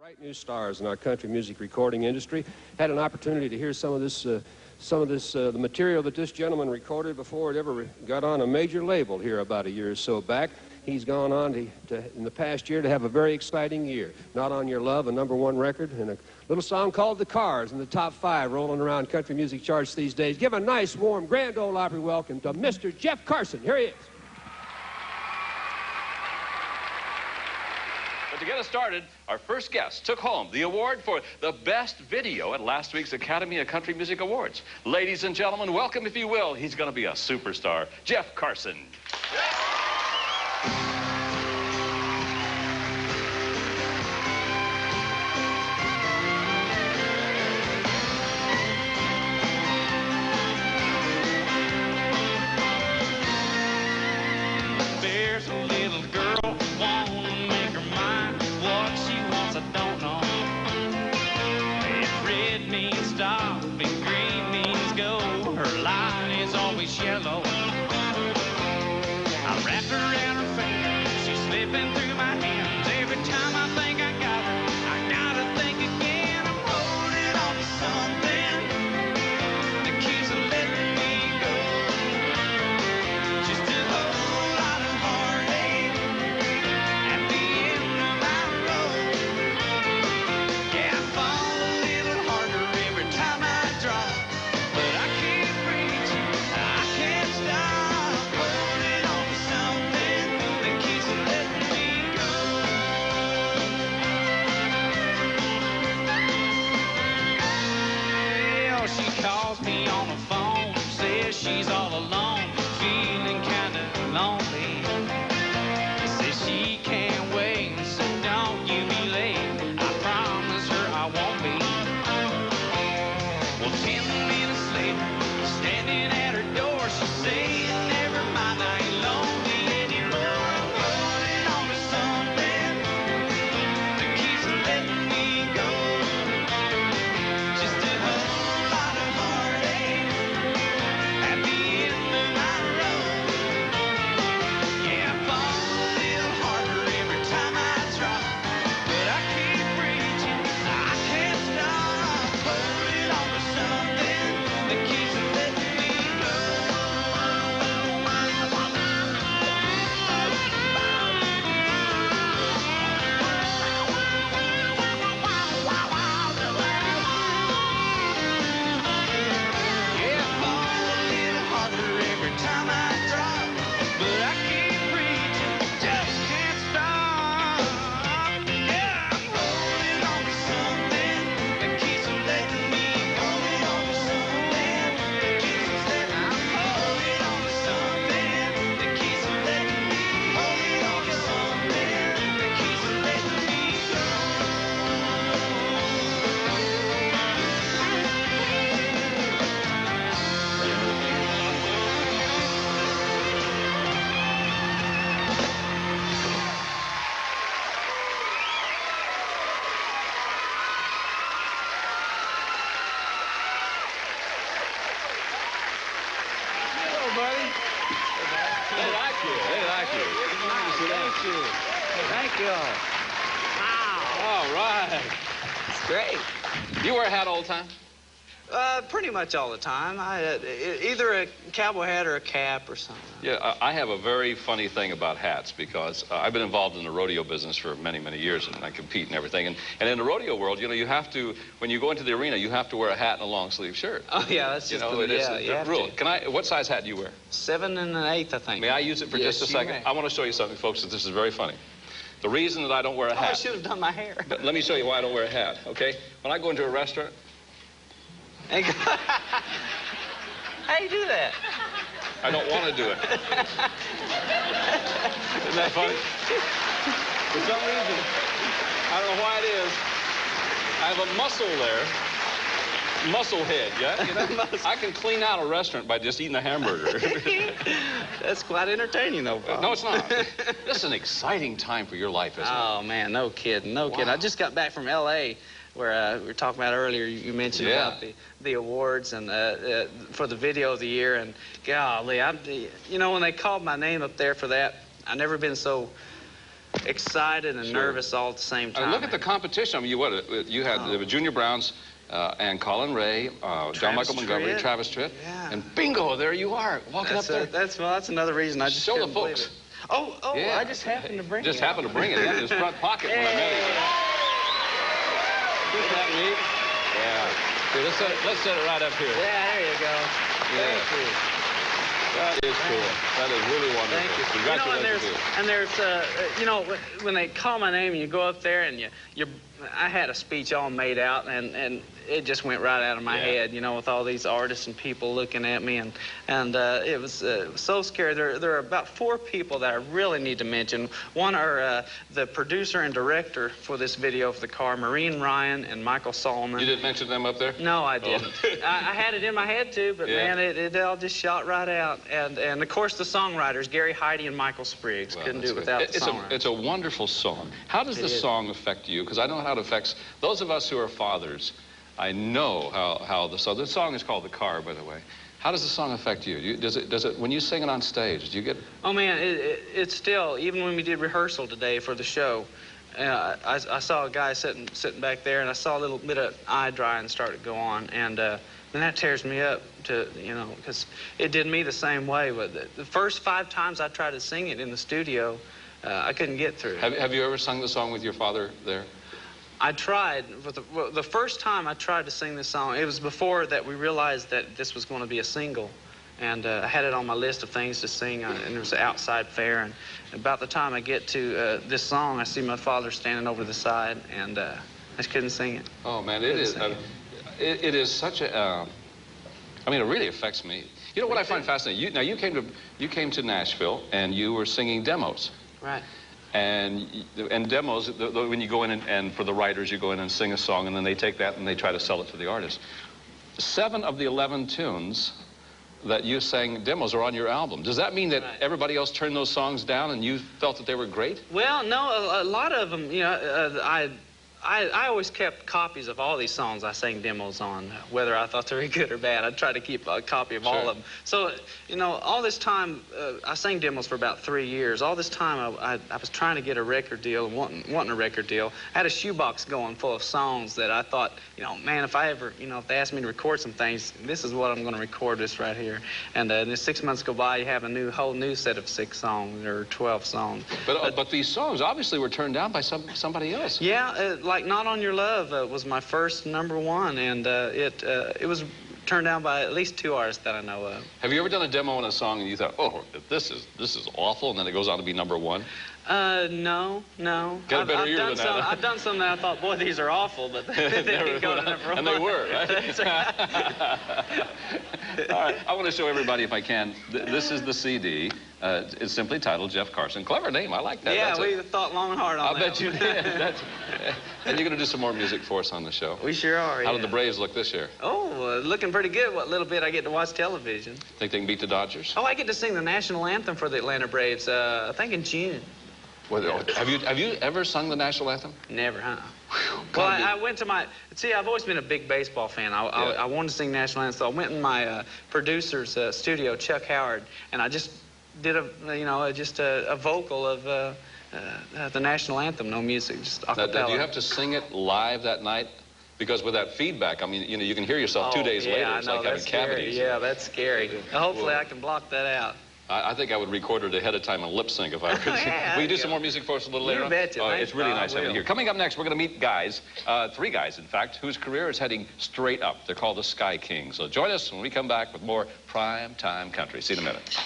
Bright new stars in our country music recording industry. Had an opportunity to hear some of this, the material that this gentleman recorded before it ever got on a major label here about a year or so back. He's gone on in the past year to have a very exciting year. Not on Your Love, a #1 record, and a little song called The Cars in the top 5 rolling around country music charts these days. Give a nice, warm, grand ole opry welcome to Mr. Jeff Carson. Here he is. But to get us started, our first guest took home the award for the best video at last week's Academy of Country Music Awards. Ladies and gentlemen, welcome, if you will. He's going to be a superstar, Jeff Carson. There's a little girl wanna make her mind. What she wants, I don't know. If red means stop and green means go, her line is always yellow. I wrapped her around her finger, she's slipping through my hands. Every time I think I got her, I gotta think again. I'm holding on to something that keeps letting me go. Just a whole lot of heartache at the end of my road. Yeah, I fall a little harder every time I drop, but I keep reaching, I can't stop. Holding on to something that keeps letting me go. Well, she calls me on the phone, says she's all alone, feeling kinda lonely. Says she can't wait, so don't you be late. I promise her I won't be. Well, 10 minutes later, standing at her door, she's saying, never mind, I ain't lonely anymore. I'm holding on to something that keeps letting me go. Just a whole lot of heartache at the end of my road. Yeah, I fall a little harder every time I drop, but I keep reaching, I can't stop. Holding on to something that keeps letting me go. Yeah, I fall a little harder every time I drop, but I keep reaching, just can't stop. Yeah, I'm holding on to something that keeps letting me. Holding on to something that keeps letting. I'm holding on to something that keeps letting me. Holding on to something that keeps letting me go. Hello, buddy. They like you. They like you. Thank you. Thank you. Wow. All right. It's great. You wear a hat all the time? Pretty much all the time. Either a cowboy hat or a cap or something. Yeah, I have a very funny thing about hats because I've been involved in the rodeo business for many, many years, and I compete and everything. And in the rodeo world, you know, you have to, when you go into the arena, you have to wear a hat and a long-sleeve shirt. Oh, yeah, that's You just know, the, it is yeah, you a have rule. to. Can I? What size hat do you wear? 7 1/8, I think. May I use it for Yes, just a you second? may. I want to show you something, folks, that this is very funny. The reason that I don't wear a Oh, I hat. should have done my hair. But let me show you why I don't wear a hat, okay? When I go into a restaurant, How you do that? I don't want to do it. Isn't that funny? For some reason, I don't know why it is, I have a muscle there. Muscle head, yeah? You know, I can clean out a restaurant by just eating a hamburger. That's quite entertaining, though, Bob. No, it's not. This is an exciting time for your life, isn't it? Oh, man, no kidding, no kidding. I just got back from L.A., where we were talking about earlier. You mentioned about the awards and for the video of the year. And golly, you know, when they called my name up there for that, I've never been so excited and nervous all at the same time. Look at the competition. I mean, you had the Junior Browns, and Colin Ray, John Michael Montgomery, Travis Tritt, and bingo, there you are, walking up there. That's another reason I just show the believe folks. It. Oh, yeah. I just happened to bring it. Just happened to bring it in his front pocket when I met him. Isn't that neat? Yeah. Okay, let's set it right up here. Yeah, there you go. Yeah. Thank you. That is cool. That is really wonderful. Thank you. Congratulations. And there's, you know, when they call my name and you go up there and I had a speech all made out and it just went right out of my head, you know, with all these artists and people looking at me, and it was so scary. There are about 4 people that I really need to mention. One are the producer and director for this video for the car, Maureen Ryan and Michael Solomon. You didn't mention them up there? No, I didn't. I had it in my head too, but man, it all just shot right out. And of course the songwriters, Gary Heide and Michael Spriggs. Couldn't do it without the songwriters. It's a wonderful song. How does the song affect you? Because I know how it affects those of us who are fathers. I know how the song is called The Car, by the way. How does the song affect you? Does it when you sing it on stage, do you get... Oh, man, it's still, even when we did rehearsal today for the show, I saw a guy sitting back there, and I saw a little bit of eye drying start to go on, and that tears me up to, you know, because it did me the same way. But the first 5 times I tried to sing it in the studio, I couldn't get through. Have you ever sung the song with your father there? I tried. The first time I tried to sing this song, it was before that we realized that this was going to be a single. And I had it on my list of things to sing, and there was an outside fair. And about the time I get to this song, I see my father standing over the side, and I just couldn't sing it. Oh, man, it is such a... I mean, it really affects me. You know what I find fascinating? You came to Nashville, and you were singing demos. Right. And demos, when you go in and for the writers, you go in and sing a song, and then they take that and they try to sell it to the artist. 7 of the 11 tunes that you sang demos are on your album. Does that mean that everybody else turned those songs down and you felt that they were great? Well, no, a lot of them, you know, I always kept copies of all these songs I sang demos on, whether I thought they were good or bad. I tried to keep a copy of all of them. So, you know, all this time, I sang demos for about 3 years. All this time, I was trying to get a record deal, wanting a record deal. I had a shoebox going full of songs that I thought, you know, man, if I ever, you know, if they asked me to record some things, this is what I'm going to record, this right here. And then 6 months go by, you have a whole new set of 6 songs or 12 songs. But these songs obviously were turned down by somebody else. Yeah, like Not On Your Love was my first #1, and it was turned down by at least 2 artists that I know of. Have you ever done a demo on a song and you thought, oh, this is awful, and then it goes on to be #1? No. Got a better ear than that. I've done some that I thought, boy, these are awful, but they didn't go to #1. And they were, right? That's right. All right, I want to show everybody, if I can, this is the CD. It's simply titled Jeff Carson. Clever name, I like that. Yeah, we thought long and hard on that. I bet you did. And you're going to do some more music for us on the show. We sure are, How did the Braves look this year? Oh, looking pretty good. What little bit I get to watch television. Think they can beat the Dodgers? Oh, I get to sing the national anthem for the Atlanta Braves, I think in June. Well, have you ever sung the national anthem? Never, huh? Well, I went to I've always been a big baseball fan. I wanted to sing national anthem, so I went in my producer's studio, Chuck Howard, and I just did a vocal of the national anthem, no music, just a cappella. Do you have to sing it live that night? Because with that feedback, I mean, you know, you can hear yourself 2 days later. It's like having cavities. Yeah, that's scary. Hopefully I can block that out. I think I would record it ahead of time and lip sync if I could. Will you do some more music for us a little later on? You betcha. It's really nice having you here. Coming up next, we're going to meet guys, 3 guys, in fact, whose career is heading straight up. They're called the Sky Kings. So join us when we come back with more Prime Time Country. See you in a minute.